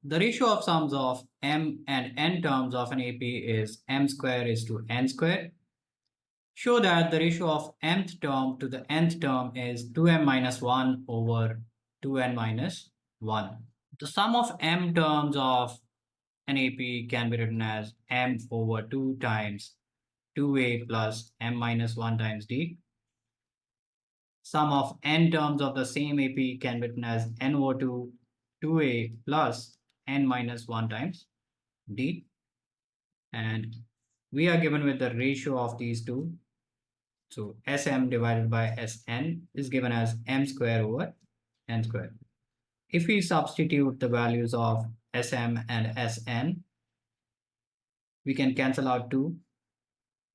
The ratio of sums of m and n terms of an AP is m square is to n square. Show that the ratio of mth term to the nth term is 2m minus 1 over 2n minus 1. The sum of m terms of an AP can be written as m over 2 times 2a plus m minus 1 times d. Sum of n terms of the same AP can be written as n over 2 2a plus n minus 1 times d. And we are given with the ratio of these two. So Sm divided by Sn is given as m square over n square. If we substitute the values of Sm and Sn, we can cancel out 2.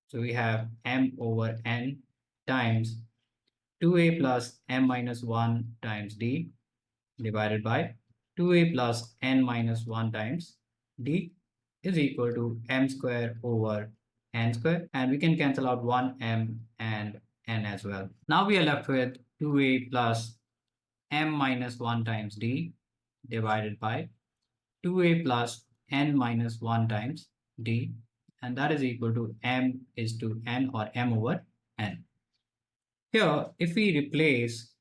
So we have m over n times 2a plus m minus 1 times d divided by 2a plus n minus 1 times d is equal to m square over n square, and we can cancel out 1m and n as well. Now we are left with 2a plus m minus 1 times d divided by 2a plus n minus 1 times d, and that is equal to m is to n, or m over n. Here, if we replace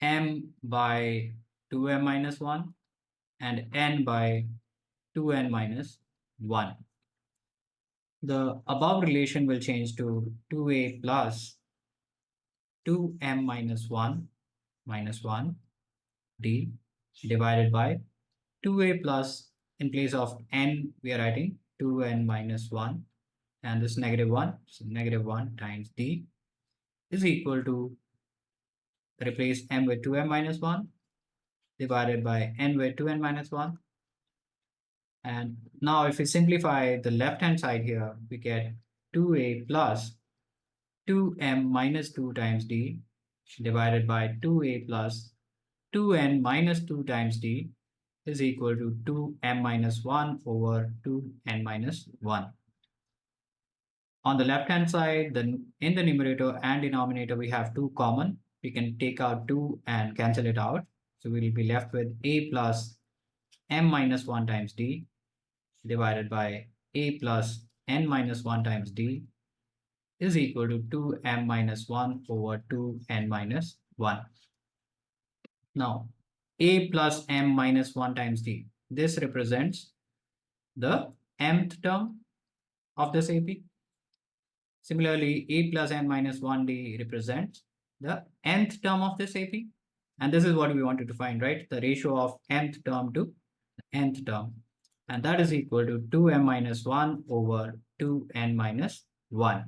m by 2m minus 1 and n by 2n minus 1, the above relation will change to 2a plus 2m minus 1 minus 1 d divided by 2a plus, in place of n we are writing 2n minus 1, and this negative 1, so negative 1 times d is equal to, replace m with 2m minus 1 divided by n with 2n minus 1. And now if we simplify the left hand side here, we get 2a plus 2m minus 2 times d divided by 2a plus 2n minus 2 times d is equal to 2m minus 1 over 2n minus 1. On the left hand side, in the numerator and denominator, we have 2 common. We can take out 2 and cancel it out. So we will be left with a plus m minus 1 times d divided by a plus n minus 1 times d is equal to 2m minus 1 over 2n minus 1. Now, a plus m minus 1 times d, this represents the mth term of this AP. Similarly, a plus n minus 1d represents the nth term of this AP. And this is what we wanted to find, right? The ratio of mth term to the nth term. And that is equal to 2m minus 1 over 2n minus 1.